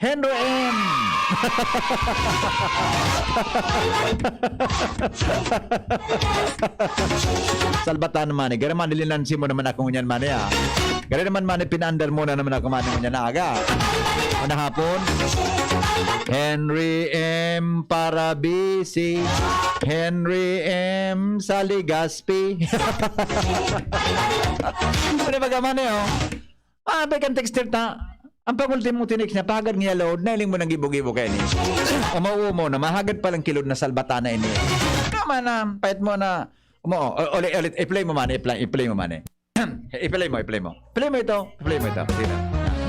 Henry M. Salbatan naman eh. Gaya naman nilinansi mo naman ako ngunyan man eh. Gaya naman man pinaandar mo na naman ako man ngunyan na aga. Ano hapon? Henry M. para busy. Henry M. sa Ligaspi. Ano ba gaman eh oh? Bagan texter ta. Ang pangultimo tinik niya, pagad niya load, nailing mo ng gibo-gibo kayo ni. Umawo mo na, mahagad palang kilod na salbatana ini. Naman na, pahit mo na, ulit, i-play mo man, i-play mo man eh. I-play mo. Play mo ito. Sino?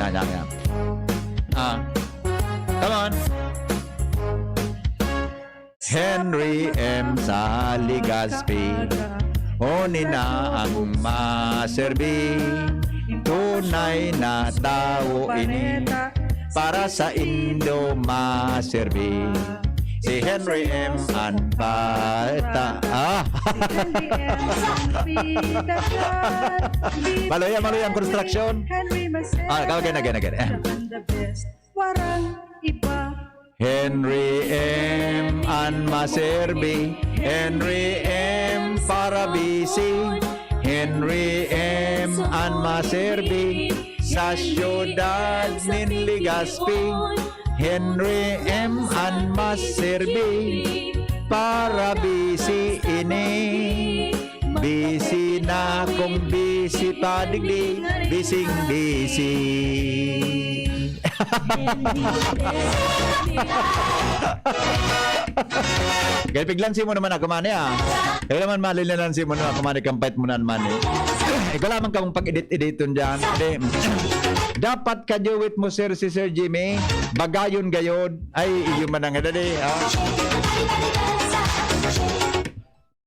Yan. Come on. Henry M. sa Ligaspi, honi na ang maserbi. Tunay na tao ini para sa Indo maserbi. Si Henry M. ang bata. Maluyan construction. Again. Warang iba. Henry M. ang maserbi. Henry M. para busy. Henry M. ang maserbi sa syudad nin Ligaspi. Henry M. ang maserbi para busy ini. Busy na kung busy pa digdi. Busy. Kaya piglansi mo naman ako man eh. Kaya naman malilansi mo naman ako man kampait mo naman eh. Ikaw lamang kang pag-edit-editon dyan. Dapat kajuwit mo sir si Sir Jimmy. Bagayon gayod. Ay, iyo man ang edali.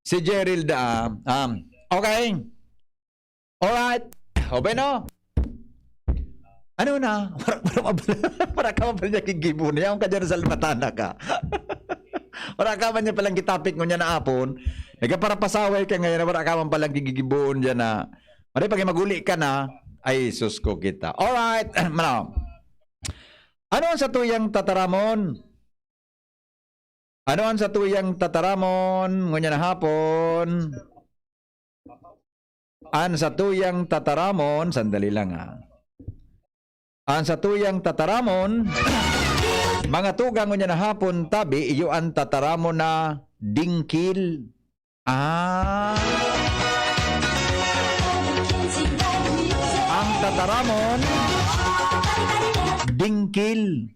Si Gerald okay. Alright. Okay no? Ano na? Para ka man niya kigibo niya. Ang ka dyan sa almatana ka. Para ka man niya palang kitapik mo niya na apon. Para pasaway ka ngayon. Para ka man palang kigigiboon dyan na. Mari pag maguli ka na. Ay, susko kita. Alright. Ano ang sa tuyang tataramon? Ano ang sa tuyang tataramon? Ngunyan na hapon. An sa tuyang tataramon. Sandali lang Ang sa tuyang tataramon, mga tugang niya na hapon tabi, iyo ang tataramon na dingkil. Ang tataramon, dingkil.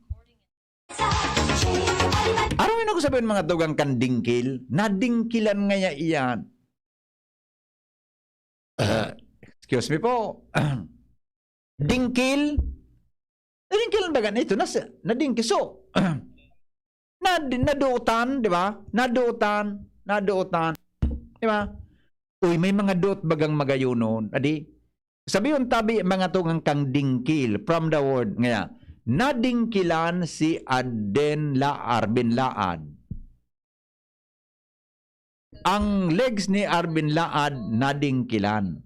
Ano yun ako sabihin mga tugang kan dingkil? Nadingkilan nga iyan. Excuse me po. Dingkil? Nadingkilan ba ganito? Nadingkil. So, naduutan, di ba? Naduutan. Di ba? Uy, may mga duot bagang magayunon. Adi, sabihin tabi mga tungang kang dingkil from the word. Ngaya, nadingkilan si Arben Laad. Ang legs ni Arben Laad nadingkilan.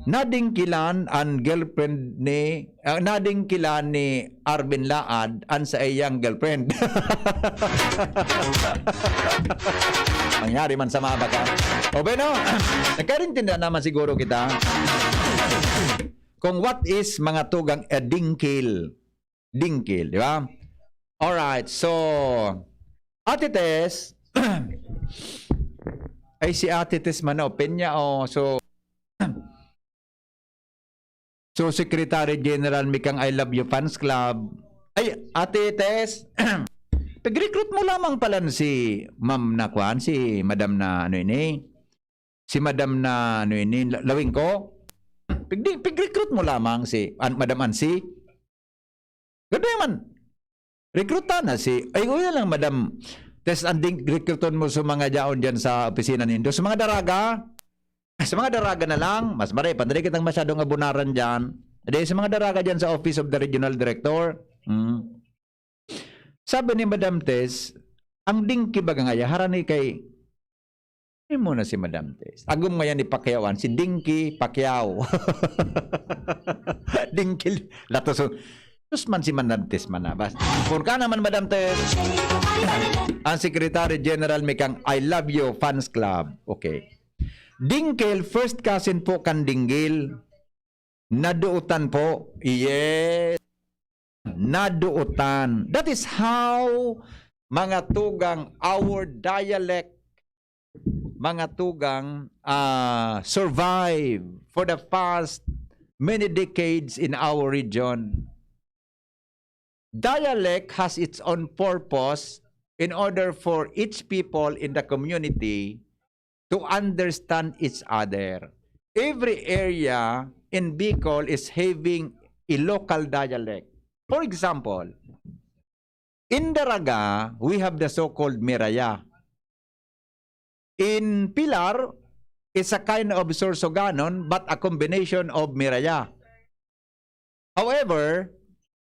Nadingkilan ang girlfriend ni nadingkilan ni Arben Laad ang sa iyang girlfriend. Mangyari man sa mga baka. O no? Nagkarintinda naman siguro kita kung what is mga tugang dingkil. Dingkil, di ba? Alright, so Ate Tess ay si Ate Tess man open niya So, Secretary General Mikang I Love You Fans Club. Ay, Ate Tess, pag-recruit mo lamang pala si Ma'am na Kwan, si Madam na si Madam na lawing ko. Pag-recruit mo lamang si Madam Ansi. Gano'n man. Recruitan na ay uya lang Madam Tess, anding recruiton mo sa mga jaon dyan sa opisina nindo. Sa mga daraga na lang, mas maray, pandali kitang masyadong abunaran dyan. Sa mga daraga dyan sa Office of the Regional Director. Sabi ni Madam Tess, ang dingki baga nga, harani kay Ay mo na si Madam Tess. Agum ngayon ni Pacquiaoan, si Dinky Pacquiao. Dinky, latos. Terus man si Madam Tess manabas. Kung ka naman Madam Tess, ang Secretary General may kang I Love You Fans Club. Okay. Dinkel, first cousin po kan Dinggil. Naduutan po. Yes. Naduutan. That is how mga tugang our dialect, mga tugang survive for the past many decades in our region. Dialect has its own purpose in order for each people in the community to understand each other. Every area in Bicol is having a local dialect. For example, in Daraga, we have the so-called Miraya. In Pilar, it's a kind of Sorsoganon, but a combination of Miraya. However,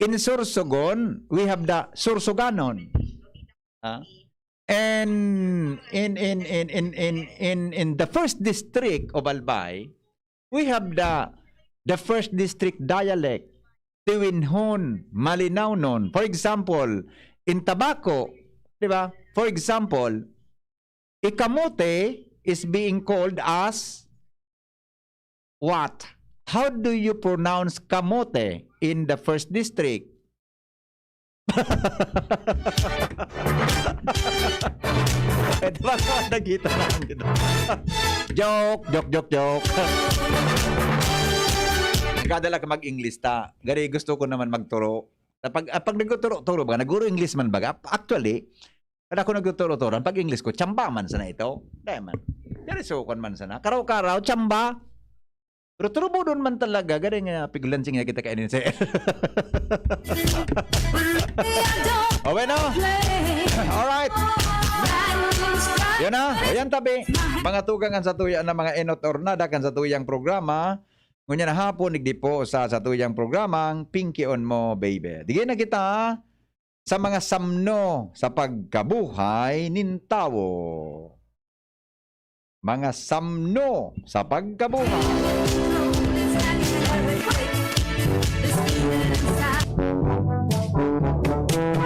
in Sorsogon, we have the Sorsoganon. And in the first district of Albay, we have the first district dialect, Tiwinhon, Malinawnon. For example, in Tabaco, di ba? For example, Ikamote is being called as what? How do you pronounce kamote in the first district? Ito ba nakita naman dito? Joke. Kadala ka mag-English ta. Gari gusto ko naman magturo. Pag nagturo ba, naguro English man baga? Actually, pag ako nagturo-turo, pag English ko, tsamba man sana ito. Dahil man. Gari sukon man sana. Karaw-karaw, tsamba. Pero turubo doon man talaga. Gari nga, pigulansing nga kita kainin sa okay no? Alright. Yan na. Ayan tabi. Mga tugangan sa tuyang na mga enot or nada kan sa tuyang programa. Ngunya na hapon, nigdi po sa tuyang programang Pingkion mo, baby. Digay na kita sa mga samno sa pagkabuhay nin tao. Mga samno sa pagkabuhay.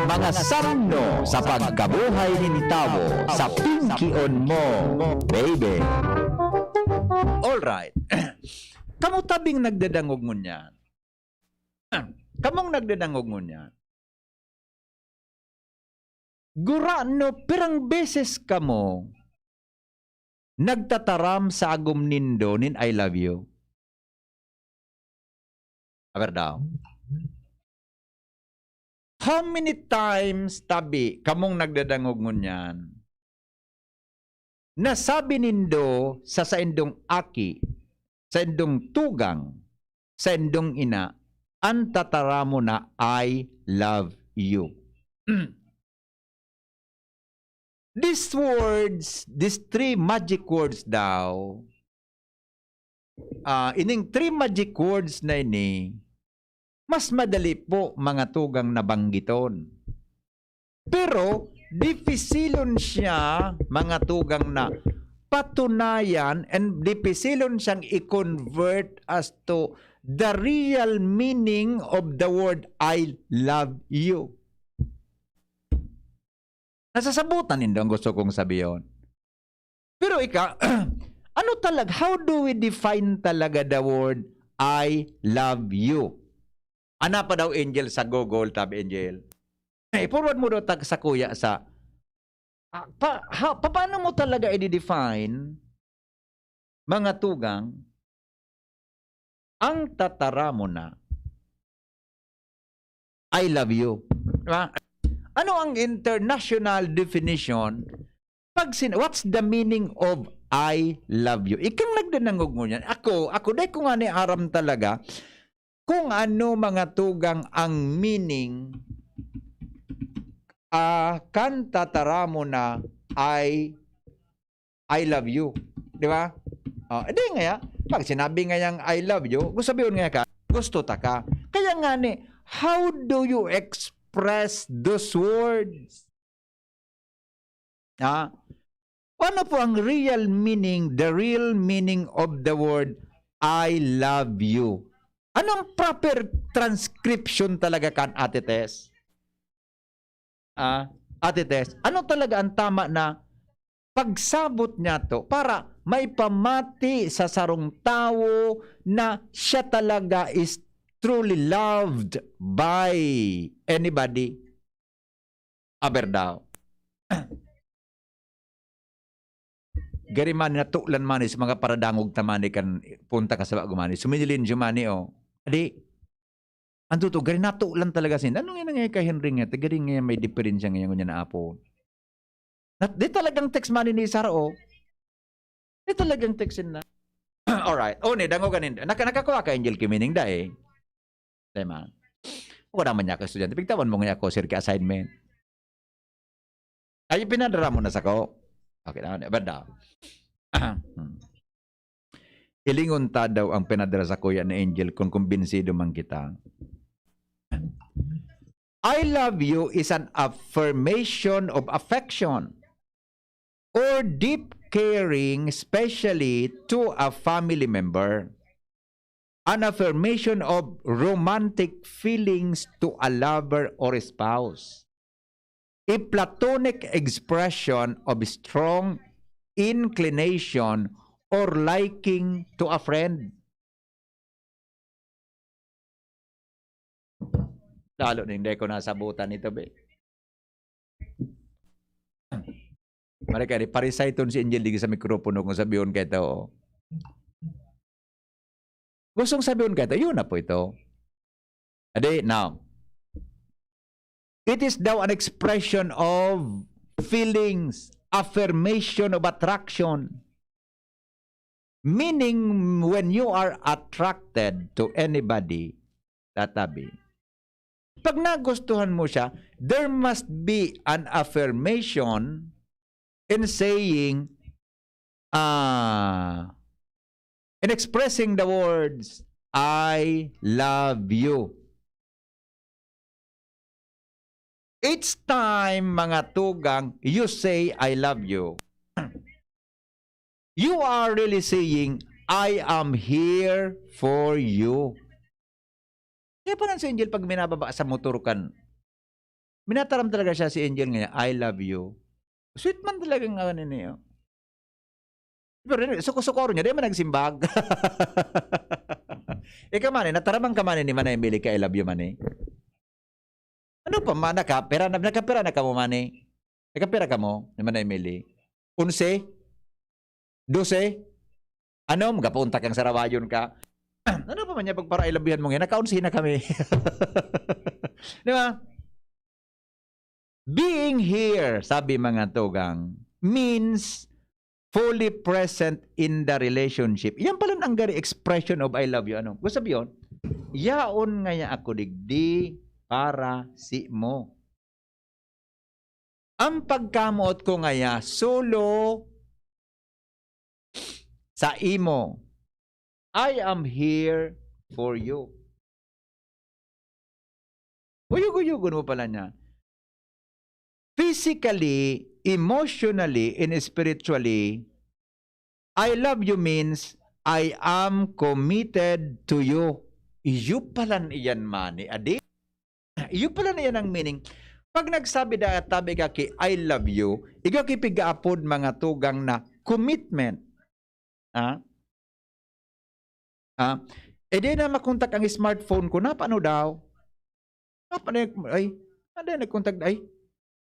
Mga samno sa pagkabuhay nin tao sa Pingkion mo, baby. Alright. Kamu tabing nagdadangog mo niyan. Kamong nagdadangog mo niyan. Gurano, pirang beses ka mo nagtataram sa agum nindo nin I love you. Aber daw. How many times tabi kamong nagdadangog mo niyan? Nasabi nindo sa indong aki, sa indong tugang, sa indong ina, ang tataramo na I love you. These words, these three magic words daw, ining three magic words na ini, mas madali po mga tugang nabanggiton. Pero, dipisilon siya, mga tugang na patunayan and dipisilon siyang i-convert as to the real meaning of the word I love you. Nasasabutan nindo ang gusto kong sabihin. Pero ano talaga, how do we define talaga the word I love you? Ana pa daw Angel sa Google, tab Angel. Forward mo daw sa kuya sa paano mo talaga i-define mga tugang ang tatara mo na I love you. Diba? Ano ang international definition? What's the meaning of I love you? Ikang nagdanangog mo yan. Ako dahil ko nga ni aram talaga kung ano mga tugang ang meaning kan tatara mo na I love you. Di ba? Hindi nga pag sinabi nga yung I love you, gusto sabihin nga ka, gusto ta ka. Kaya nga ni, how do you express those words? Ano po ang real meaning, the real meaning of the word I love you? Anong proper transcription talaga kan, Ate Tess? Ate Tess, ano talaga ang tama na pagsabot niya to para may pamati sa sarong tao na siya talaga is truly loved by anybody? Aber daw. Gari man natulan man sa mga paradangog tamani kan punta ka sa bagumani. Sumilin jumani o. Adi, anto to, gari natulan talaga sin. Anong nga nga kay Henry nga? Gari nga may diferensya nga nga na apo. Di talagang text man ni Sara o. Di talagang textin na. Alright. O ni, dango ganin. Nakakuha ka Angel Kimining da eh. Diba? O naman niya ka estudyante. Pigtawan mo nga ako sir ka assignment. Ay, pinadara mo na sa ko. Okay na, banda. Ilingon ta daw ang pinadara sa kuya ni Angel kung kumbinsido man kita. I love you is an affirmation of affection or deep caring, especially to a family member. An affirmation of romantic feelings to a lover or a spouse. A platonic expression of strong inclination or liking to a friend. Lalo na hindi ko nasabutan ito, be. Marika, parisaiton si Angel digi sa mikropono kung sabihin ka ito. Gustong sabihin ka ito, yun na po ito. Adi, now, it is daw an expression of feelings, affirmation of attraction. Meaning, when you are attracted to anybody, tatabi, pag nagustuhan mo siya, there must be an affirmation in saying, in expressing the words, I love you. Each time, mga tugang, you say, I love you, you are really saying, I am here for you. Kaya parang si Angel, pag minababa sa motor kan, minataram talaga siya si Angel ngayon, I love you. Sweet man talaga nga niya. Pero suko-sukoro niya, di man nagsimbag. Ikaw man, nataramang ka man ni Manay Mili ka, I love you man eh. Ano pa man, nakapera na ka mo man eh. Nakapera ka mo, ni Manay Mili. 11? 12? Ano, magapunta kang sarawayon ka. Ano pa man niya pag para ilabihan mo ngayon? Nakaunsi na kami. Di ba? Being here, sabi mga tugang, means fully present in the relationship. Yan pala ang gari expression of I love you. Ano? Gusto sabihin, yaon nga ya ako digdi para si mo. Ang pagkamuot ko nga ya, solo sa imo. I am here for you. Uyug-uyugon mo pala niya. Physically, emotionally, and spiritually, I love you means I am committed to you. Iyo pala iyan mani, adi? Iyo pala na yan ang meaning. Pag nagsabi da tabi ka ki I love you, ikaw kipigaapod mga tugang na commitment. Di na makontak ang smartphone ko na paano daw? Ay, ano nagkontak ay?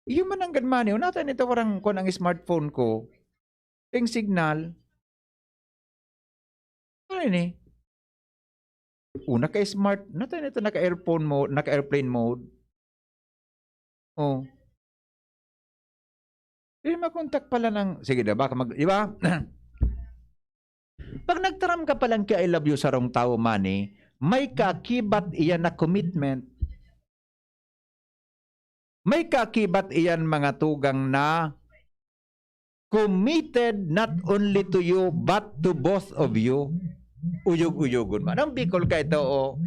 Iyo man ang ganmani, natin ito parang kon ang smartphone ko. Ting signal. Ano ni? Una ka smart, natin ito naka-airphone mode, naka-airplane mode. Oh. Di makontak pala ng, sige na, baka di ba? Pag nagtaram ka palang kay I love you sa rong tao mani, may kakibat iyan na commitment. May kakibat iyan mga tugang na committed not only to you but to both of you. Uyog-uyogon man. Ang Bicol ka ito o.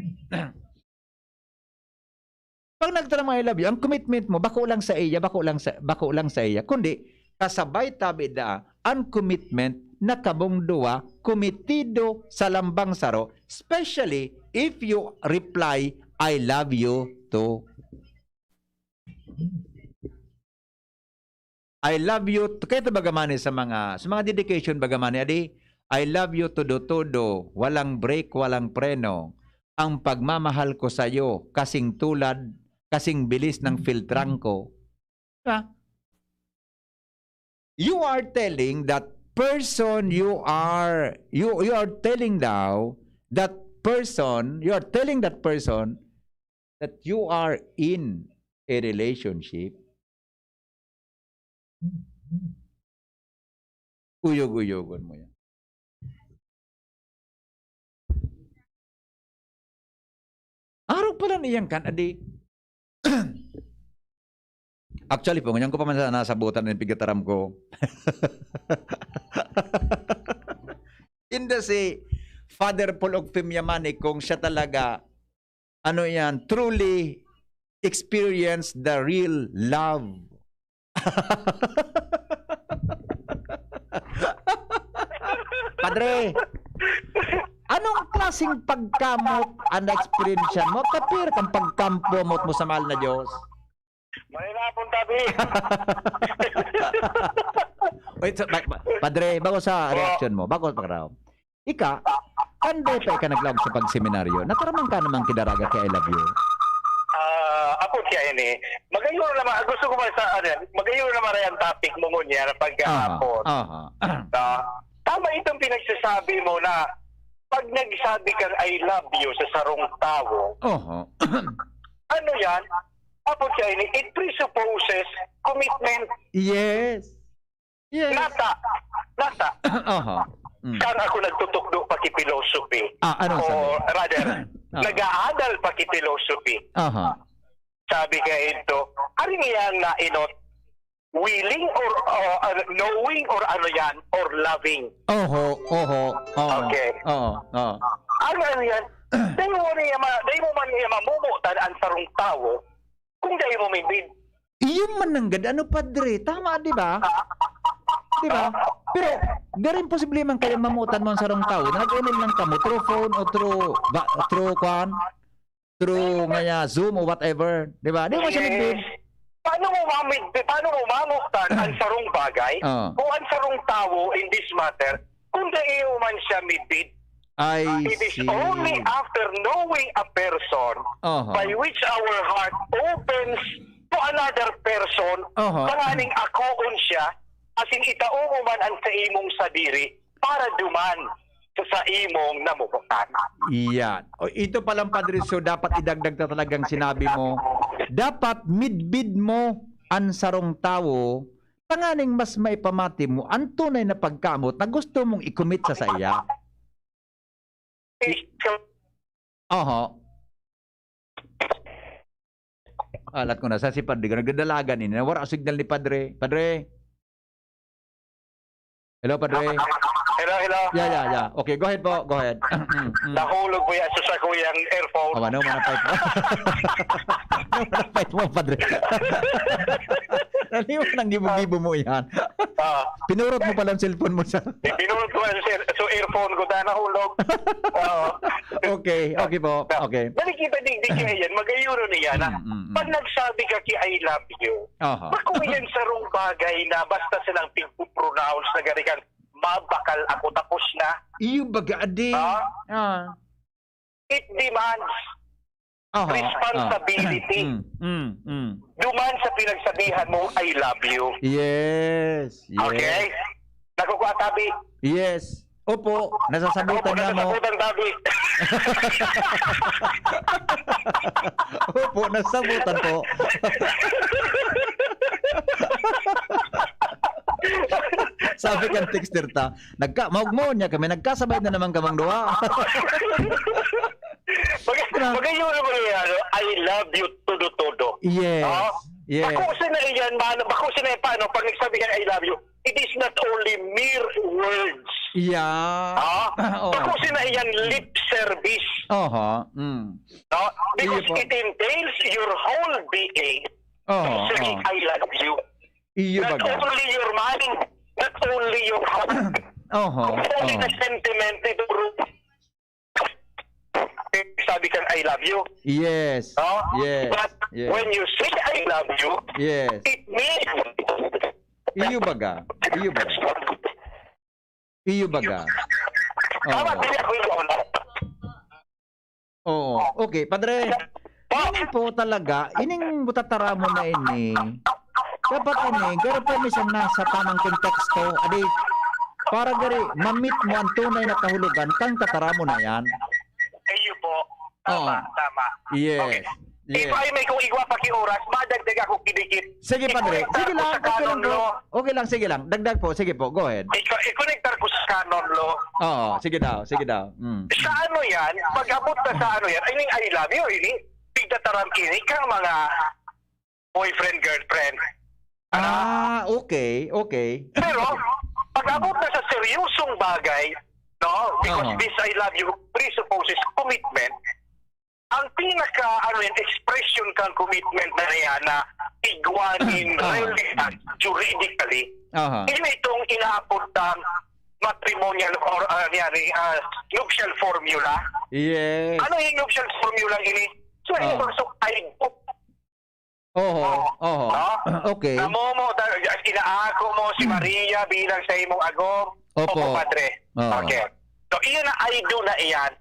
Pag nagtaram I love you, ang commitment mo bako lang sa iya, bako lang sa iya, kundi kasabay tabi da ang commitment na kabong duwa komitido sa lambang saro, especially if you reply, I love you to. I love you to. Kaya ito bagamani sa mga dedication bagamani, adi, I love you todo, walang break, walang preno. Ang pagmamahal ko sa iyo, kasing tulad, kasing bilis ng filtrangko. Diba? You are telling that person you are telling now that person, you are telling that person that you are in a relationship. Uyog-uyogon mo yan. Araw pala niyan kan, adi. Actually po, ganyan ko pa man sa nasabutan ng pigataram ko. Hindi si Father Paul og Pimyamani kung siya talaga, ano yan, truly experience the real love. Padre, anong klaseng pagkamot ang na-experience mo? Kapir kang pagkampomot mo sa mahal na Diyos? May napunta, Bi. Wait, Padre, bago sa reaction mo, bago pa raw. Ika, kanday pa ika naglawag sa pagseminaryo, nataramang ka namang kidaraga kay I love you? Ako siya ini. Magayon naman, gusto ko man sa, magayon naman rin ang topic mo ngunya na pag-aapon. Tama itong pinagsasabi mo na pag nagsabi kang I love you sa sarong tao, ano yan? Ako siya ini, it presupposes commitment. Yes. Yes. Nata. Saan ako nagtutukdo pa ki philosophy? Anong sabi? O rather, nag-aadal pa ki philosophy. Sabi ka ito, ano niyang nainot? Willing or knowing or ano yan? Or loving? Okay. Ano yan? Dahil mo man niya mamumutan ang sarong tao kung dahil mo may bid. Iyon man ng ganda. Ano, Padre? Tama, di ba? Di ba? Pero, garin posible man kayo mamutan mo ang sarong tao. Nag-email lang ka mo through phone o through Zoom o whatever. Di ba? Di mo siya nag-bid. Paano mo mamutan ang sarong bagay o ang sarong tao in this matter kung dahil man siya may bid? It is only after knowing a person by which our heart opens to another person, panganing akoon siya, asin itaong man ang sa imong sadiri para duman sa imong namubutan. Iyan. Ito palang, Padre, so dapat idagdag na talagang sinabi mo, dapat midbid mo ang sarong tao, panganing mas maipamati mo ang tunay na pagkamot na gusto mong i-commit sa iya. Alat ko na sa si Padre, nagdadalagan ini. Nawara ang signal ni Padre. Padre? Hello, Padre? Hello. Yeah. Okay, go ahead po. Go ahead. Nahulog mo yan sa kuyang earphone. No, manapait mo. Manapait mo, Padre. Naliw nang gibo-gibo mo yan. Pinurot mo pala ang cellphone mo sa... Pinurot ko sa earphone ko na nahulog. Okay po. Okay. Nakikita din yan, magayuro niya na pag nagsabi ka ki I love you, bako yan sarong bagay na basta silang pig-pronounce na ganikan, mabakal ako tapos na. Iyo baga, adi. It demands responsibility. Duman sa pinagsabihan mo, I love you. Yes. Okay? Nakukuha, Tabi? Yes. Opo, nasasabutan na mo. Nasasabutan, Tabi. Opo, nasasabutan po. Sabi kang texter ta, maugmo niya kami, nagkasabay na naman kamang duwa. Magayon mo yan, I love you todo. Yes. Yes. Bako sina paano, pag nagsabi ka I love you, it is not only mere words. Yeah. Bako sina yan lip service. Because it entails your whole being to say I love you. Iyo Not baga. only your mind, not not only your heart, only the sentiment ito, sabi kang I love you. Yes. No? Yes. But Yes. when you say I love you, Yes. it means Iyo baga. Iyo baga. Iyo baga. tama din ako yun. Oo. Okay, padre. Ini po talaga, ining butatara mo na ini. Dapat ini, garo po mi siyang nasa tamang konteksto. Adi, para gari, mamit mo ang tunay na kahulugan, kang tatara mo na yan. Iyo po. Tama, tama. Yes. Okay. Yes. If I may kung igwa pa ki oras, madagdag ako kidikit. Sige, padre. Sige lang. Sa canon law. Okay lang, sige lang. Dagdag po. Sige po. Go ahead. I-connectar ko sa canon law. Oo. Sige daw. Sige daw. Sa ano yan, pag-abot na sa ano yan, I mean, I love you, ini, pigdataram ini, kang mga boyfriend, girlfriend. Okay. Okay. Pero, pag-abot na sa seryosong bagay, no, because this I love you presupposes commitment, ang pinaka, expression kang commitment na yan na igwanin juridically, hindi itong inaapuntang matrimonial or nuptial formula. Yes. Ano yung nuptial formula ini? So, in terms of I do. Okay. Namo mo, inaako mo si Maria bilang sa imong agom. Opo, padre. Okay. So, iyon na I do na iyan.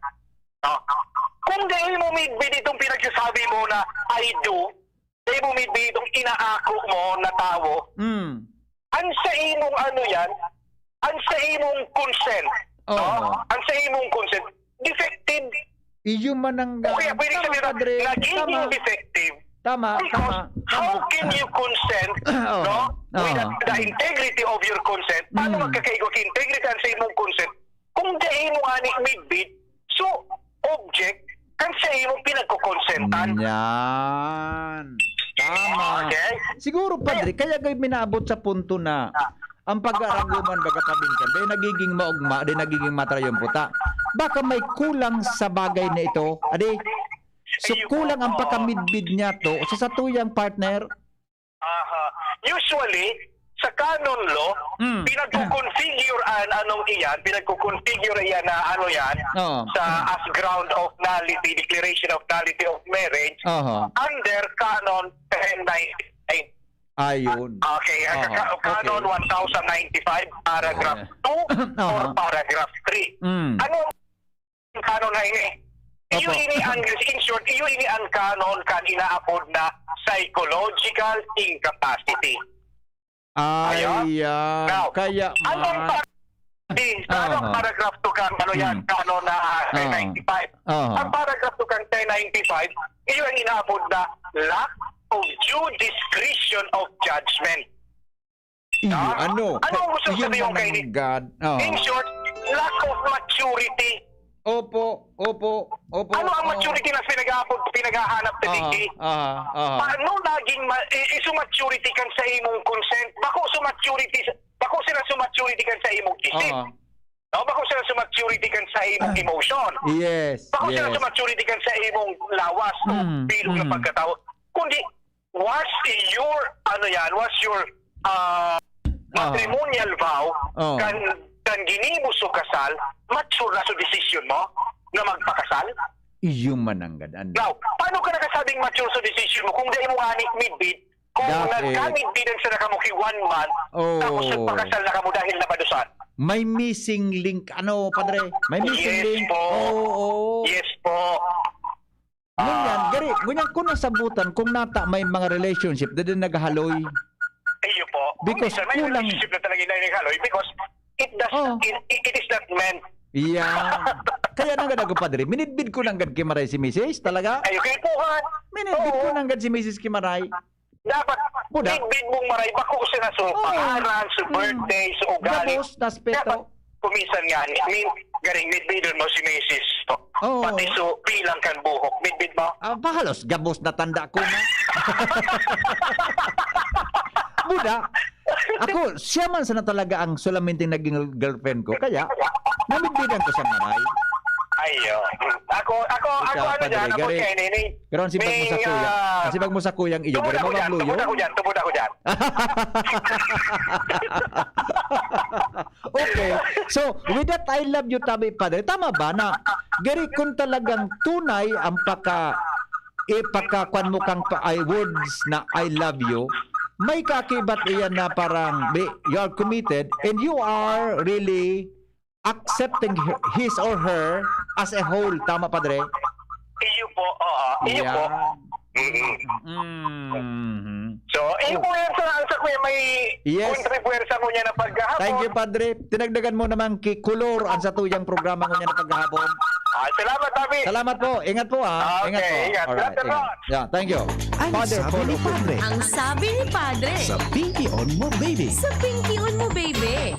Kung dahil mo midbid itong pinagsasabi mo na I do, dahil mo midbid itong inaako mo na tao, ang sa imong ano yan, ang sa imong consent, ang sa imong consent, defective. Iyo man ang... Okay, pwede sabihin na naging defective. Tama. Because how can you consent with the integrity of your consent? Paano magkakaigo ka integrity sa imong consent? Kung dahil mo ani midbid, so object kan sa imong pinagkukonsentan. Yan. Tama. Okay? Siguro, padre, kaya kayo minaabot sa punto na ang pag-aaraguman baga pabinsan, dahil nagiging maugma, dahil nagiging matra yung puta. Baka may kulang sa bagay na ito. Adi, so kulang ang pagkamidbid niya to sa satuyang partner. Usually, sa canon law, pinagkukonfigure iyan na ano yan, as ground of nullity, declaration of nullity of marriage, under canon 1099. Ayun. Okay, canon 1095, paragraph 2 or paragraph 3. Ano ang canon na ini? Iyo ini ang, in short, iyo ini ang canon kan inaapod na psychological incapacity. Now, kaya anong paragraph 2 kan, ano yan, canon na 1095. Ang paragraph 2 kan 1095, iyo ang inaapod na lack of due discretion of judgment. Ano ang gusto sabihin kay ni? In short, lack of maturity. Opo. Ano ang maturity na pinaghahanap na digdi? Paano naging maturity kan sa imong consent? Bako sila sumaturity kan sa imong isip. Bako sila sumaturity kan sa imong emotion. Yes. Bako sila sumaturity kan sa imong lawas o bilog na pagkatao. Kundi, was your matrimonial vow kan ginimo so kasal, mature na so decision mo na magpakasal? Iyo mananggad. Now, paano ka nakasabing mature so decision mo kung dahil mo anik midbid, kung nagkamidbidan sa nakamuki 1 month, tapos nagpakasal na ka mo dahil nabadusan? May missing link. Ano, padre? May missing link. Yes po. Ganyan kung nasabutan, kung nata may mga relationship, dahil naghahaloy. Iyo po. Because may kulang... relationship na talaga naghahaloy because it is not meant. Yeah. Kaya nang gad ako, padre. Minidbid ko nang gad Kimaray si Mrs. Talaga? Ayo kay puhan. Minidbid ko nang gad si Mrs. Kimaray. Dapat minidbid mong maray bako sila so pangalan, so birthday, so ugali. Gabos, naspeto. Dapat kumisan nga ni. Garing midbidon mo si Mrs. Pati so bilang kan buhok. Midbid mo? Pahalos, gabos na tanda ko na. Buda, ako, siya man sana talaga ang sulaminting naging girlfriend ko. Kaya, namidbidan ko sa maray. Ayo. Ako Ikaw, ano dyan, Padre, ako gari. kay Nini. Pero ang sibag mo sa kuya. Ang sibag mo sa kuyang iyo. Tubod Gari ako mo dyan, bang luyo? tubod ako dyan. Okay. So, with that I love you, Tabi Padre, tama ba na gari kung talagang tunay ang ipakakuan mo kang words na I love you, may kakibat iyan na parang you are committed and you are really accepting his or her as a whole. Tama, Padre? Iyo po, oo. Iyo po. So, iyo po yan sa kuya may kontripwersa ko niya na paghahapon. Thank you, Padre. Tinagdagan mo naman kulor ang sa tuyang programa ko niya na paghahapon. Salamat, Tabi. Salamat po. Ingat po, ha. Okay, Ingat po. ingat. Alright, Salamat. ingat. Yeah, thank you. Ang Father, sabi follow ni po. Padre Ang sabi ni Padre, sa Pingkion mo, baby. sa Pingkion mo, baby.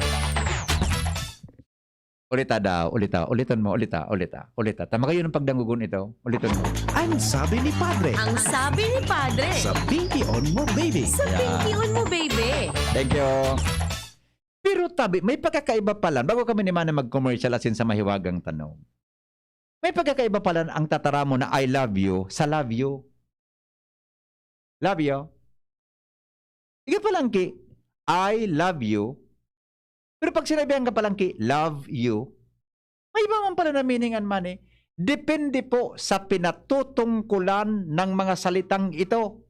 Ulita daw, ulitan mo, ulita. Tama kayo ng pagdangugon ito. Ulitan mo. Ang sabi ni Padre Ang sabi ni Padre, sa Pingkion mo, baby. sa Pingkion mo, baby. Thank you. Pero Tabi, may pagkakaiba pala. Bago kami naman na mag-commercial asin sa mahiwagang tanong. May pagkakaiba pala ang tatara mo na I love you sa love you. Love you. Iga palang ki, I love you. Pero pag sinabihan ka palang ki, love you, may iba man pala na meaning man eh. Depende po sa pinatutungkulan ng mga salitang ito.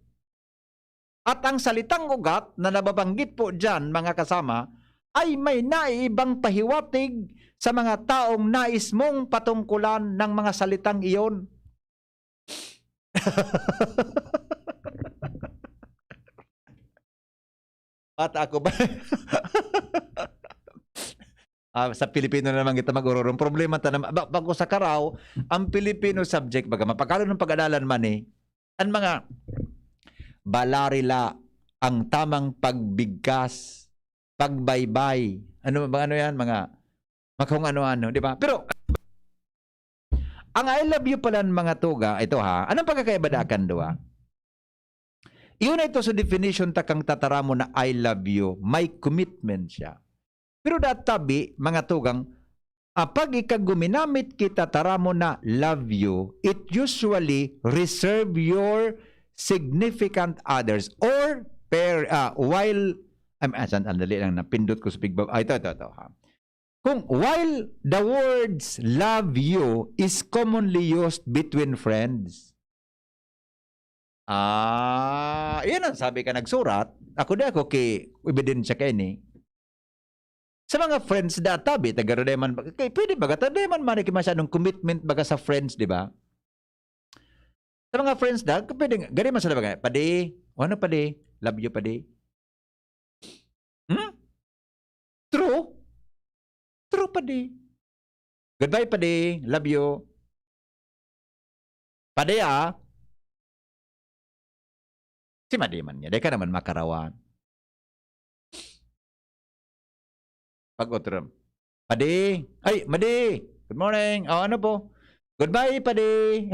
At ang salitang ugat na nababanggit po dyan, mga kasama, ay may naiibang pahiwatig sa mga taong nais mong patungkulan ng mga salitang iyon. At ako ba? Sa Pilipino naman kita mag-ururong problema ta naman. Bago sa karaw, ang Filipino subject, baga mapakalo ng pag-adalan man eh, ang mga balarila, ang tamang pagbigkas, pagbaybay, ano yan, mga kung ano-ano, di ba? Pero, ang I love you pala ng mga tuga, ito ha, anong pagkakaibadakan doa? Iyon na ito sa definition takang tatara mo na I love you, may commitment siya. Pero databi, mga tugang, pag ikaguminamit kita tara mo na love you, it usually reserve your significant others or while, andali lang, napindot ko sa bigbab. Ito. Ha. Kung while the words love you is commonly used between friends. Yan ang sabi ka nagsurat. Ako di ako ebidensya kay ni. Sa mga friends databi, tagarodeman, pwede ba? Tagarodeman man masyadong commitment baga sa friends, di ba? Sa mga friends pwede, gari man sila baga, pade, ano pade? Love you pade? True? True pade. Goodbye pade, love you. Pade Si Madi man niya, di ka naman makarawan. Pag-otram. Padi! Ay, Madi! Good morning! Ano po? Goodbye, Padi!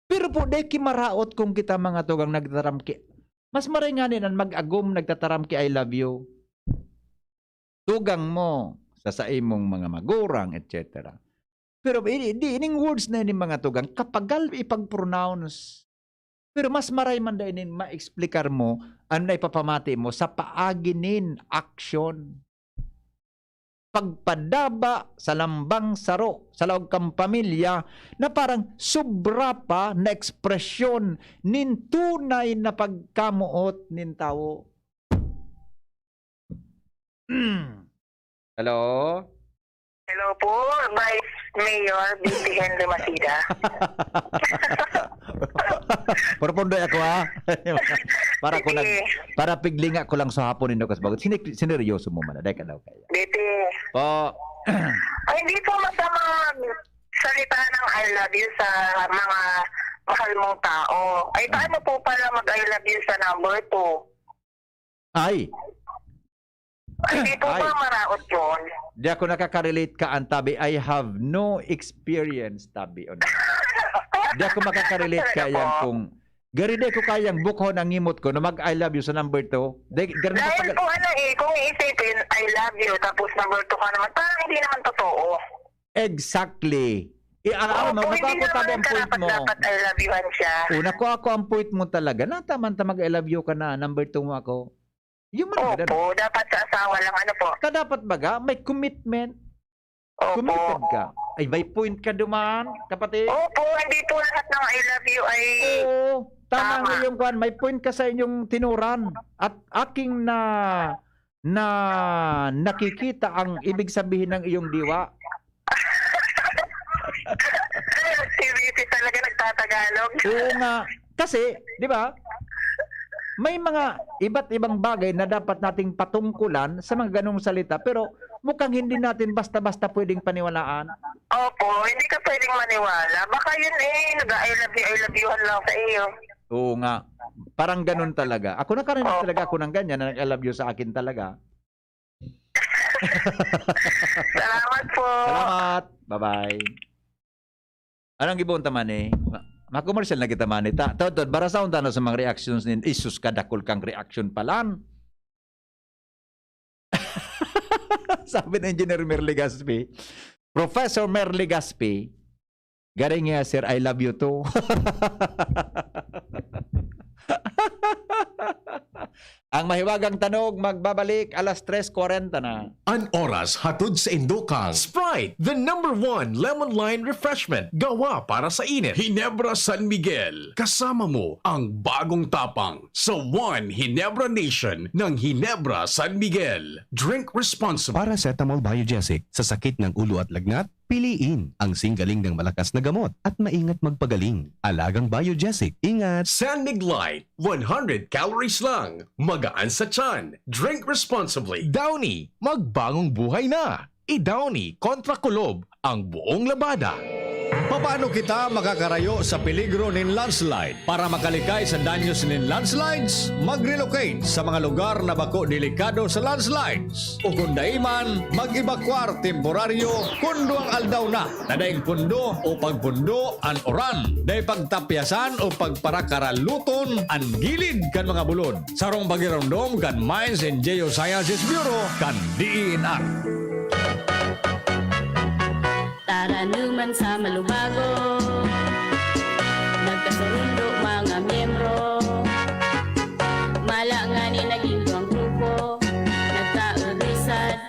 Pero po, di kimaraot kung kita mga tugang nagtataram ki. Mas maringanin ang mag-agum nagtataram ki I love you. Tugang mo sa imong mga magurang, etc. Pero ining words na yun mga tugang, kapagal ipag-pronounce. Pero mas maray man dahil ma-explikar mo, ano na ipapamati mo sa paaginin action. Pagpadaba sa lambang saro, sa lawag kang pamilya, na parang sobra pa na ekspresyon nin tunay na pagkamuot nin tao. Hello? Hello po, Vice Mayor B.T. Henry Maceda. Porpondoy ako ha. Para piglinga ko lang sa hapon nindo kas bagot. Sineryoso mo man. Deka daw kaya. B.T. Po. Ay, hindi po masama salita ng I love you sa mga mahal mong tao. Ay, paano po pala mag-I love you sa number 2? Ay. Hindi po ba maraot yun? Di ako nakaka-relate ka ang tabi. I have no experience tabi on. Di ako makaka-relate ka yan kung Gari di ko kayang bukhon ang imot ko na mag I love you sa number 2. Dahil po kung iisipin, I love you, tapos number 2 ka naman, parang hindi naman totoo. Exactly. Hindi naman point mo. dapat I love you siya. Nakuha ko ang point mo talaga. Nataman mag I love you ka na, number 2 mo ako. Yung mga Opo, dapat sa asawa lang po. Dapat baga, may commitment. Opo. Committed ka. Ay, may point ka duman, kapatid. Opo, hindi po lahat ng I love you ay... Oo, tama nga yung kwan. May point ka sa inyong tinuran. At aking nakikita ang ibig sabihin ng iyong diwa. Si Vicky talaga nagtatagalog. Oo nga. Kasi, di ba, may mga iba't ibang bagay na dapat nating patungkulan sa mga ganong salita. Pero mukhang hindi natin basta-basta pwedeng paniwalaan. Opo, hindi ka pwedeng maniwala. Baka yun I love you-han lang sa iyo. Oo nga. Parang ganun talaga. Ako nakarinig talaga ako ng ganyan na nag-I love you sa akin talaga. Salamat po. Salamat. Bye-bye. Anong ibon taman Makomersyal na kita man Totod, para sa unta sa mga reactions nin isus kadakol kang reaction palan. Sabi ng Engineer Merly Gaspi, Professor Merly Gaspi, garing nga sir, I love you too. Ang mahiwagang tanog magbabalik alas 3:40 na. An oras hatod sa Indokang. Sprite, the #1 lemon lime refreshment. Gawa para sa init. Hinebra San Miguel. Kasama mo ang bagong tapang sa One Hinebra Nation ng Hinebra San Miguel. Drink responsibly. Paracetamol Biogesic sa sakit ng ulo at lagnat, piliin ang singgaling ng malakas na gamot at maingat magpagaling. Alagang Biogesic. Ingat! San Miglite, 100 calories lang. Magaan sa tiyan. Drink responsibly. Downy, magbagong buhay na. I-Downy kontra kulob ang buong labada. Paano kita makakarayo sa peligro ng landslide? Para makalikay sa danyos ng landslides, mag-relocate sa mga lugar na bako delikado sa landslides. O kung daiman, mag-evacuar temporaryo kundo ang aldaw na. Nadaing pundo o pagpundo an oran. Day pagtapyasan o pagparakaraluton an gilid kan mga bulod. Sarong pagirondom kan Mines and Geosciences Bureau kan DENR. Taranuman sa malubago, nagkasundo mga miyembro, malangani naging duwang grupo, nagkaurisan,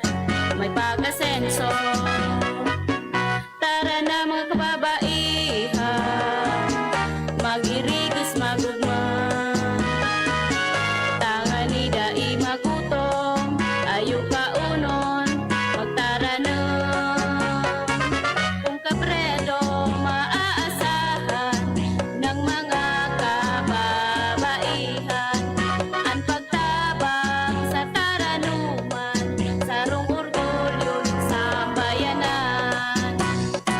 may pag-asenso. Tara na mga kababaihan, mag-irigis magugma, tangani dai magutong, ayo kaunon, magtara na.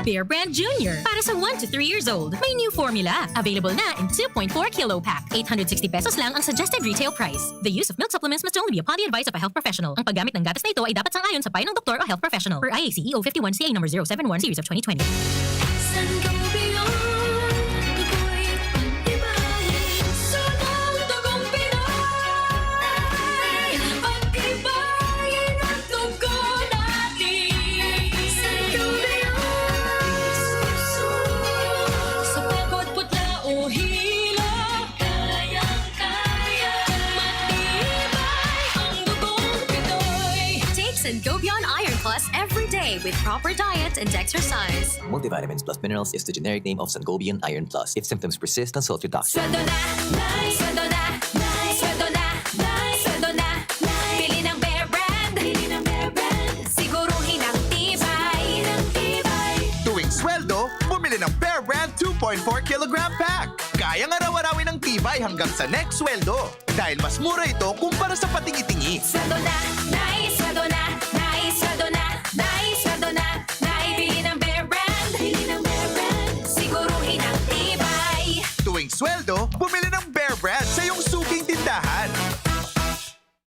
Bear Brand Junior. Para sa 1 to 3 years old, may new formula. Available na in 2.4 kilo pack. 860 pesos lang ang suggested retail price. The use of milk supplements must only be upon the advice of a health professional. Ang paggamit ng gatas na ito ay dapat sang-ayon sa payo ng doktor o health professional. Per IAC EO 51 CA number 071 series of 2020. Pingkion Iron Plus every day with proper diet and exercise. Multivitamins plus minerals is the generic name of Sangobion Iron Plus. If symptoms persist, consult your doctor. Sweldo na, sweldo na, sweldo na, sweldo na. Pili ng Bear Brand, siguruhin ang tibay. Tuwing sweldo, bumili ng Bear Brand 2.4 kilogram pack. Kayang araw-arawin ang tibay hanggang sa next sweldo. Dahil mas mura ito kumpara sa patingi-tingi. Sweldo na, sweldo na, sweldo na, sweldo na. Bili ng Bear Brand, siguruhin ang tibay. Tuwing sweldo, bumili ng Bear Brand sa iyong suking tindahan.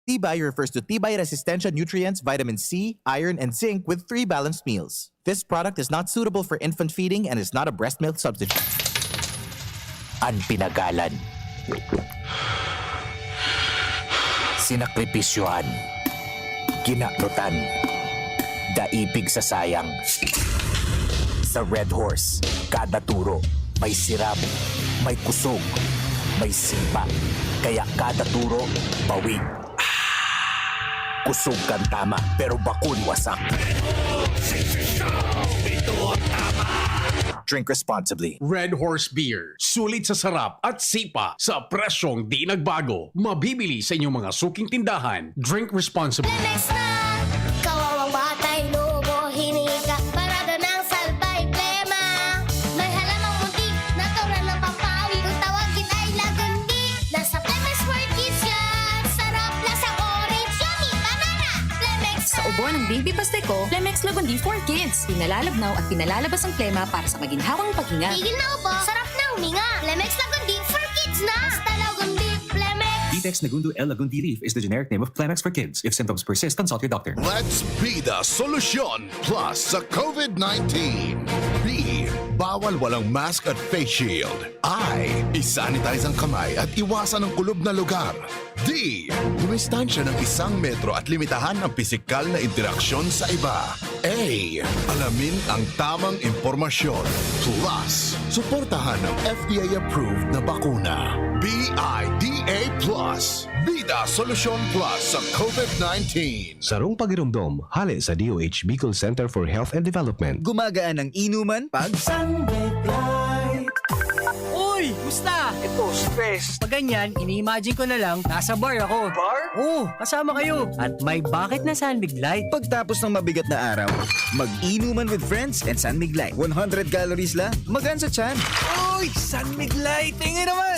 Tibay refers to Tibay Resistensya nutrients, vitamin C, iron, and zinc with 3 balanced meals. This product is not suitable for infant feeding and is not a breast milk substitute. Ang pinagalan, Sinakripisyohan, kinakrutan, daipig sa sayang. Sa Red Horse, kada turo, may sirap, may kusog, may sipa. Kaya kada turo, bawig. Kusog kang tama, pero bakun wasak. Drink responsibly. Red Horse Beer. Sulit sa sarap at sipa sa presyong di nagbago. Mabibili sa inyong mga suking tindahan. Drink responsibly. Lemex na! Kawawang batay, lobo, hinika, parada ng salbay, plema. May halamang muntik, natural ng pampawi, kung tawagin ay lagundi. Nasa Lemex for kids yan, sarap lasang orange, yummy, banana. Lemex Sa ubo ng baby pasteco, Lemex Lagundi for Kids. Pinalalabnaw at pinalalabas ang plema para sa maginhawang paghinga. Tigil na upo, sarap na huminga. Lemex Lagundi for kids na. Basta Lagundi, Lemex. Vitex Nagundo L. Lagundi Leaf is the generic name of Planax for kids. If symptoms persist, consult your doctor. Let's be the solution plus sa COVID-19. B. Bawal walang mask at face shield. I. Isanitize ang kamay at iwasan ang kulob na lugar. D. Dumistansya ng 1 metro at limitahan ang pisikal na interaksyon sa iba. A. Alamin ang tamang impormasyon. Plus, suportahan ang FDA-approved na bakuna. BIDA Plus. Bida Solusyon Plus sa COVID-19. Sarong pagirumdom, hali sa DOH Bicol Center for Health and Development. Gumagaan ang inuman pag Uy! Musta? Ito, stress. Pag ganyan, ini-imagine ko na lang, nasa bar ako. Bar? Oo, kasama kayo. At may bucket na Sunbig Light. Pagtapos ng mabigat na araw, mag-inuman with friends and Sunmig Light. 100 calories lang, magaan sa tiyan. Uy! Sunbig Light! Tingin naman!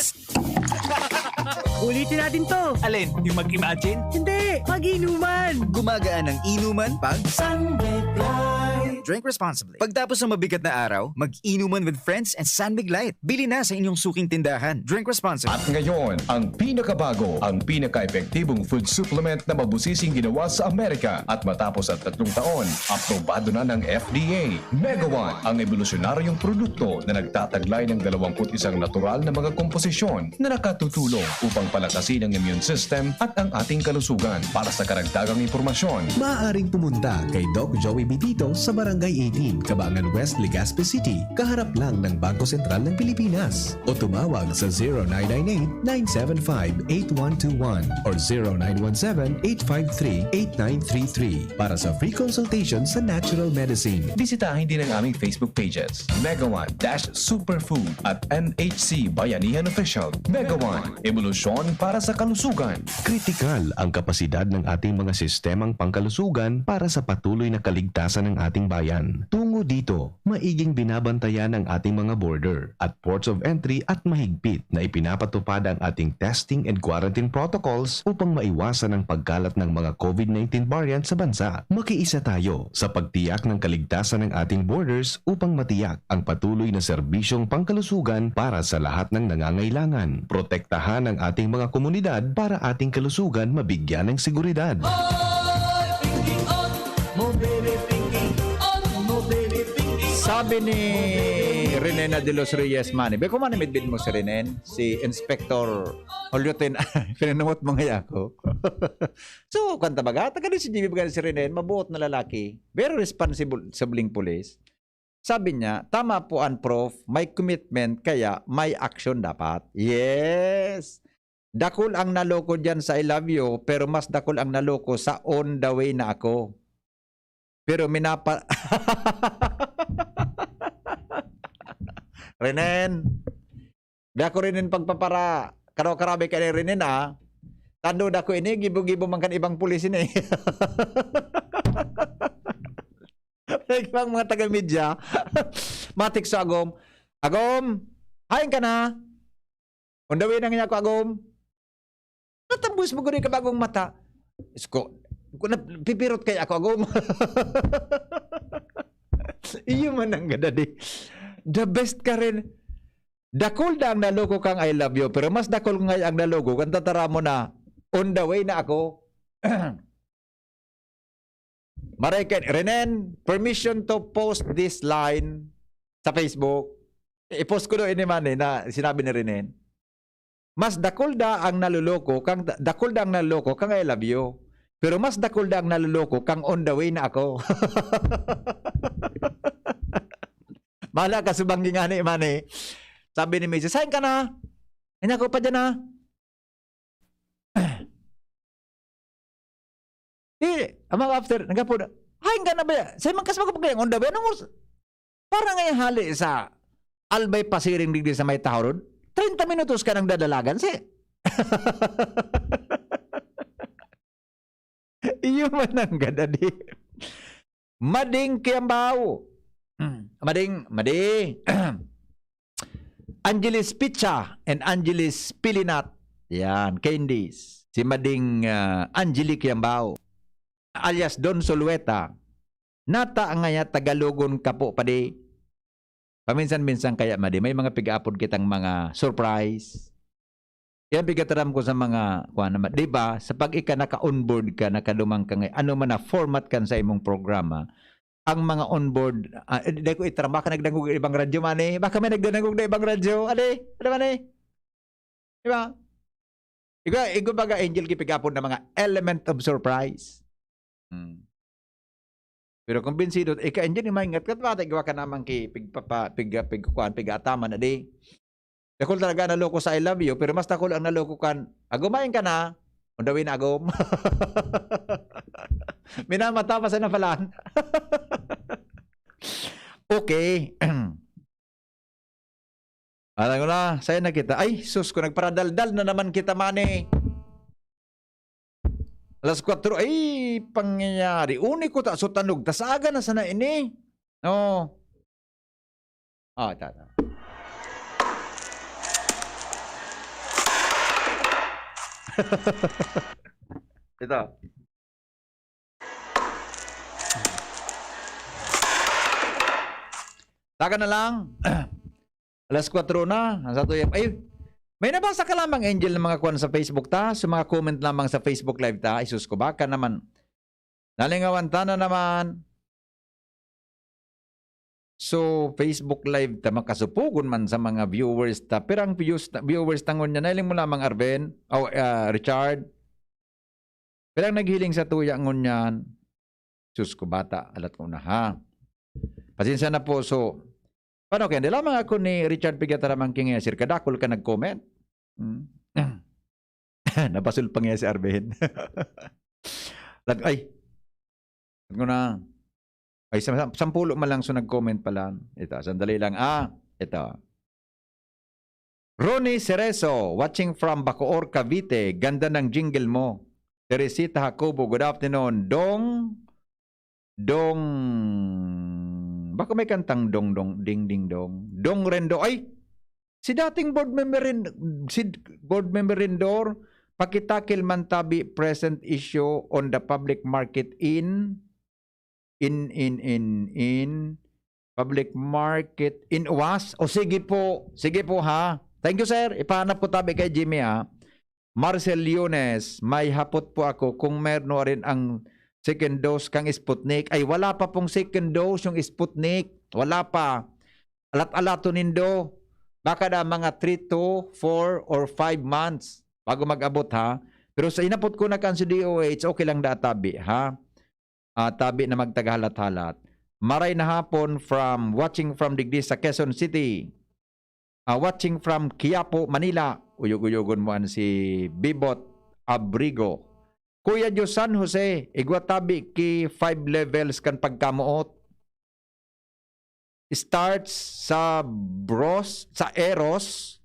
Ulitin natin to. Alin? Yung mag-imagine? Hindi! Mag-inuman! Gumagaan ang inuman pag Sunbig Light. Drink responsibly. Pagtapos ng mabigat na araw, mag-inuman with friends and Sunbig Light. Bili na sa inyong suking tindahan. Drink responsibly. At ngayon, ang pinakabago, ang pinaka-epektibong food supplement na mabusising ginawa sa Amerika at matapos ang 3 taon, aprobado na ng FDA. Mega One, ang evolusyonaryong produkto na nagtataglay ng 21 natural na mga komposisyon na nakatutulong upang palakasin ang immune system at ang ating kalusugan. Para sa karagdagang impormasyon, Maaaring pumunta kay Doc Joey Bitito sa Barangay 18, Cabangan West, Legazpi City, kaharap lang ng Bangko Sentral ng Pilipinas. O tumawag sa 0998-975-8121 or 0917-853-8933 para sa free consultation sa natural medicine. bisitahin din ang aming Facebook pages, Mega One-Superfood at NHC Bayanihan Official. Mega One, evolusyon para sa kalusugan. Kritikal ang kapasidad ng ating mga sistemang pangkalusugan para sa patuloy na kaligtasan ng ating bayan. Tungo dito, maiging binabantayan ang ating mga border at ports of entry at mahigpit na ipinapatupad ang ating testing and quarantine protocols upang maiwasan ang pagkalat ng mga COVID-19 variant sa bansa. Makiisa tayo sa pagtiyak ng kaligtasan ng ating borders upang matiyak ang patuloy na serbisyong pangkalusugan para sa lahat ng nangangailangan. Protektahan ang ating mga komunidad para ating kalusugan mabigyan ng seguridad. Sabi ni Renena de los Reyes Mani, Beko man midbid mo si Renen, si Inspector Holyotin, pinanamot mo nga ako. So, kanta baga, taga si GB baga si Renen, mabuot na lalaki, very responsible sa bling police. Sabi niya, tama po ang prof, may commitment kaya may action dapat. Yes! Dakol ang naloko dyan sa I love you, pero mas dakol ang naloko sa on the way na ako. Pero minapa... Renen, dako Renen pagpapara, karaw-karabi ka ni Renen tando dako ini, gibo-gibo man kan ibang pulis ini. Ibang mga taga-media, matik sa Agom, Agom, hain ka na. Undawin ang niya ko, Agom. Natambus mo guni ka bagong mata. Isko, pipirot kay ako, Agom. Iyo man ang gadadi. The best ka rin. Dakol na ang naloko kang I love you, pero mas dakol nga ang naloko kung tatara mo na on the way na ako. Mareken, Renen, permission to post this line sa Facebook. I-post ko doon ini man na sinabi ni Renen. Mas dakulda ang naluloko kang I love you. Pero mas dakulda ang naluloko kang on the way na ako. Mahala ka subanggi nga ni mani. Sabi ni Mrs. Sayin ka na. Hindi ako pa dyan na. Amang after, nagapo na. Hayin ka na ba? Sayin man kas magpagayang on the way. Parang ngayon hali sa albay pasiring digdi sa may tahorod. 30 minutos ka nang dadalagan, Iyo man ang gadadi. Mading kiyambao. Mading. Angelis Pizza and Angelis Pilinat. Yan, candies. Si Mading Angelique Kiyambao. Alias Don Solueta. Nata ang ngaya Tagalogon kapo padi. Paminsan-minsan kaya madi, may mga piga-upload kitang mga surprise. Yan pigataram ko sa mga, di ba, sa pag ika naka-onboard ka, nakadumang ka ngayon, ano man na format kan sa imong programa, ang mga onboard, di ko itaram, baka nagdangog ibang radyo mani, baka may nagdangog na ibang radyo, ano mani? Di ba? Ikaw baga, Angel, kipig-upload na mga element of surprise. Pero kung binsido, ka-engineer, maingat ka, bata, gawa ka naman pig-ataman na di. Takol talaga naloko sa I love you, pero mas takol ang naloko kan, agumain ka na, undawin na agum. Minamata pa sa napalaan. Okay. Alam ko na, sa'yo na kita. Ay, sus, kung nagparadaldal na naman kita, mani. Alas 4, ay, pangyayari. Uni ko ta, so tanog, tasaga na sana ini. No. Tata. Ito. Taga na lang. Alas 4 na. Ang sato yung, ay, may nabasa ka lamang, Angel, ng mga kwan sa Facebook ta? Sa mga comment lamang sa Facebook Live ta? Isus ko baka naman. Nalingawan ta na naman. So, Facebook Live ta, makasupugon man sa mga viewers ta. Pero ang viewers tangon niya, nailing mo lamang, Arben, Richard. Pero ang naghiling sa tuya ngon yan, sus ko bata, alat ko na ha. Pasensya na po, so, paano kaya? Hindi lamang ako ni Richard Pigataramang King Sir, kadakol ka nag-comment. Napasul pa nga si Arben. Ay, ko na. Ay, 10 malang so nag-comment pala. Ito, sandali lang. Ito. Ronnie Cerezo, watching from Bacoor, Cavite. Ganda ng jingle mo. Teresita Jacobo, good afternoon. Baka may kantang dong ding ding dong. Dong Rendo. Ay, si dating board member Rendor, pakitakil mantabi present issue on the public market in public market in UAS. O sige po ha. Thank you, sir. Ipahanap ko tabi kay Jimmy ha. Marcel Yunes, may hapot po ako kung meron rin ang second dose kang Sputnik. Ay, wala pa pong second dose yung Sputnik. Wala pa. Alat-alato nindo. Baka na mga 3 to 4 or 5 months bago mag-abot ha. Pero sa inapot ko na kan sa DOH, okay lang da tabi ha. Tabi na magtagahalat-halat. Maray na hapon watching from Digdi sa Quezon City. Watching from Quiapo, Manila. Uyog-uyogon mo si Bibot Abrigo. Kuya Diyos San Jose, igwatabi ki 5 levels kan pagkamuot. Starts sa Eros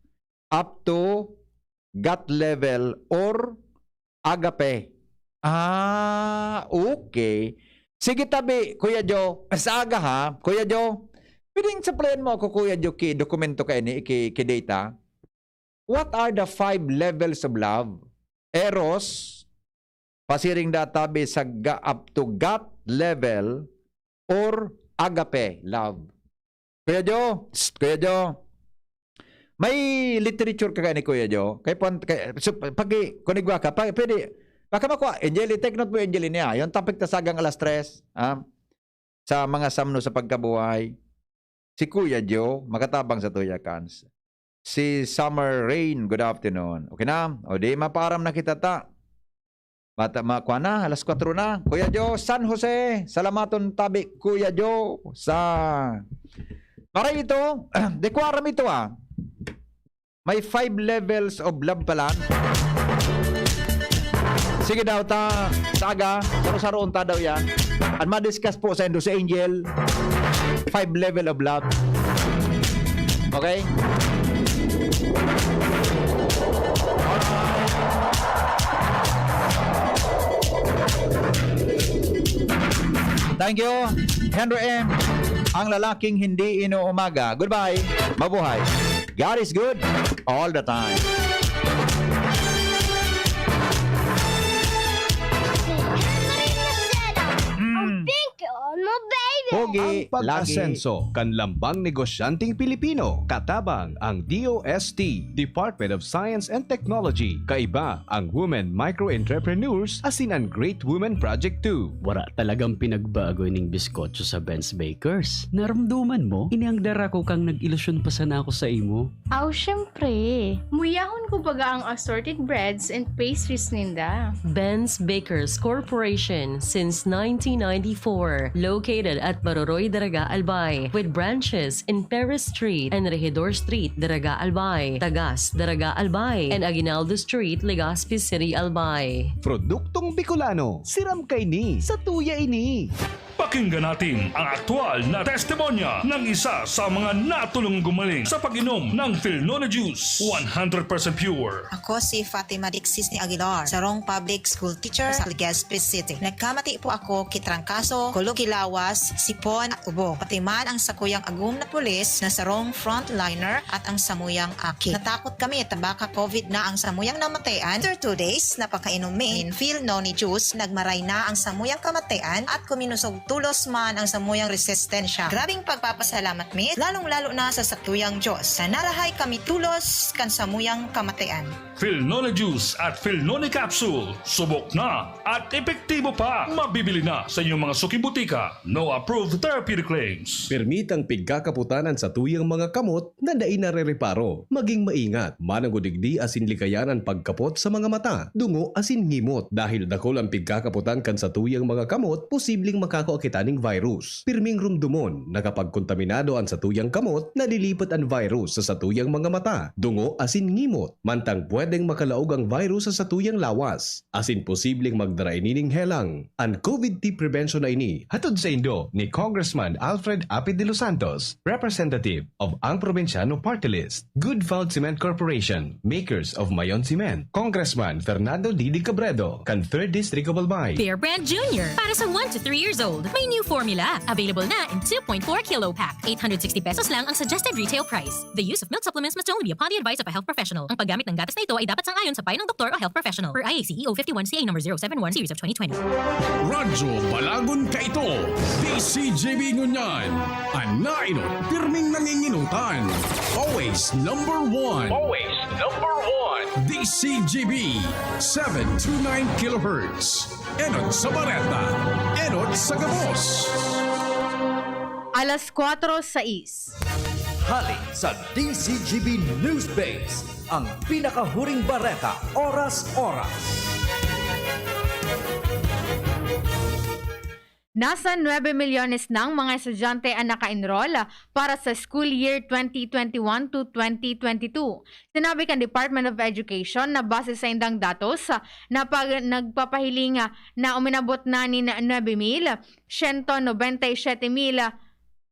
up to gut level or agape. Okay. Sige tabi, Kuya Jo. Sa aga ha, Kuya Jo. Pwedeng supplyan mo ako, Kuya Jo, ki dokumento ka ini, ki data. What are the 5 levels of love? Eros, pasiring databi sa up to gut level or agape love. Kuya Jo, may literature ka ni Kuya Jo. Pagi kunigwa ka, pwede, baka makuha, Angel, take note mo, Angel, niya. Yung topic tasagang alas 3, sa mga samno sa pagkabuhay. Si Kuya Jo, makatabang sa tuya kans. Si Summer Rain, good afternoon. Okay na? O di maparam na kita ta. Makuha na, alas 4 na. Kuya Jo, San Jose. Salamaton tabi, Kuya Jo. Maray ito, dekwaram ito May 5 levels of love pala. Sige daw ta, saga, saro-saroon ta daw yan. At ma-discuss po sa Endos Angel, 5 level of love. Okay? Thank you, Henry M. Ang lalaking hindi inuumaga. Goodbye. Mabuhay. God is good all the time. Pingkion mo, baby! Ang pag-asenso, kanlambang negosyanteng Pilipino, katabang ang DOST, Department of Science and Technology, kaiba ang Women Micro-Entrepreneurs, asin ang Great Women Project 2. Wala talagang pinagbago ning biskotso sa Ben's Bakers. Naramduman mo, iniangdara ko kang nag-ilusyon pa sana ako sa imo. Aw, syempre. Muyahon ko baga ang assorted breads and pastries ninda. Ben's Bakers Corporation since 1994, located at Baroroy, Daraga, Albay, with branches in Perez Street and Regidor Street, Daraga, Albay, Tagas, Daraga, Albay, and Aguinaldo Street, Legazpi City, Albay. Produktong Bicolano, siram kay ni, sa tuya ini. Pakinggan natin ang aktual na testimonya ng isa sa mga natulong gumaling sa pag-inom ng Philnona Juice. 100% pure. Ako si Fatima Dixis ni Aguilar, sarong public school teacher sa Legazpi City. Nagkamati po ako kitrangkaso, kulugilawas, sipon at ubo. Pati man ang sakuyang agum na pulis na sarong frontliner at ang samuyang aki. Natakot kami tabaka COVID na ang samuyang namatayan. After 2 days, napakainom in Philnona Juice, nagmaray na ang samuyang kamatayan at kuminusog tulos man ang samuyang resistensya. Grabing pagpapasalamat mi, lalong-lalo na sa sakuyang Diyos. Sa narahay kami tulos kan samuyang kamatayan. Philnona Juice at Philnona Capsule. Subok na at epektibo pa. Mabibili na sa inyong mga suking butika. No approved therapeutic claims. Permitang pigkakaputanan sa tuyang mga kamot na dain narereparo. Maging maingat, manangudigdi asin likayanan pagkapot sa mga mata, dungo asin ngimot. Dahil dakol ang pigkakaputan kan sa tuyang mga kamot, posibleng makakaakitaning virus. Pirming rumdumon na kapag kontaminado ang sa tuyang kamot, nalilipat ang virus sa satuyang mga mata, dungo asin ngimot. Mantang pwedeng makalaog ang virus sa satuyang lawas, asin posibleng magdarainining helang. Ang COVID-19 prevention na ini, hatod sa Indo ni Congressman Alfred Apid de los Santos, representative of ang Provinciano Party List, Good Found Cement Corporation, makers of Mayon Cement, Congressman Fernando Didi Cabredo, kan 3rd District of Albay. Bear Brand Junior. Para sa 1 to 3 years old, may new formula. Available na in 2.4 kilo pack. 860 pesos lang ang suggested retail price. The use of milk supplements must only be upon the advice of a health professional. Ang paggamit ng gatas na ito ay dapat sang-ayon sa payo ng doktor o health professional. Per IACE 051 CA number 071 series of 2020. Radyo Balagon ka ito. DZGB ngunyan. Anainot, pirming nanginginutan. Always number one. Always number one. DZGB 729 kHz. Enot sa Bareta. Enot sa Gabos. Alas 4:06. Halik sa DZGB News Base, ang pinakahuring bareta, oras-oras. Nasa 9 milyones ng mga estudyante ang naka-enroll para sa school year 2021 to 2022. Sinabi kan Department of Education na base sa indang datos na nagpapahiling na uminabot na ni 9,197,000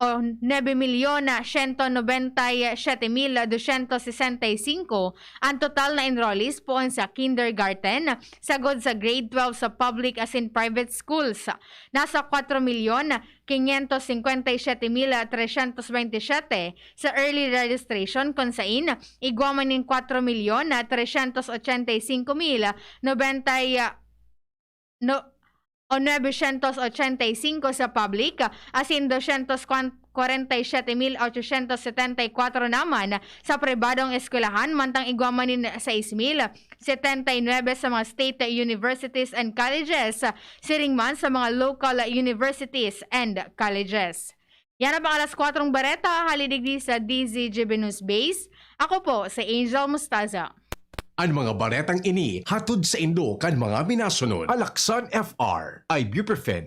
o 9,197,265 ang total na enrollees poon sa kindergarten, sagod sa grade 12 sa public as in private schools. Nasa 4,557,327 sa early registration kung sain igwaman ng 4,385,985 sa public, as in 247,874 naman sa pribadong eskwelahan, mantang igwamanin 6,079 sa mga state universities and colleges, siring man sa mga local universities and colleges. Yan ang alas 4 bareta, halidigdi sa DZGB News Base. Ako po, si Angel Mustaza. Ang mga baretang ini hatod sa Indo kan mga minasunod. Alaksan FR, Ibuprofen,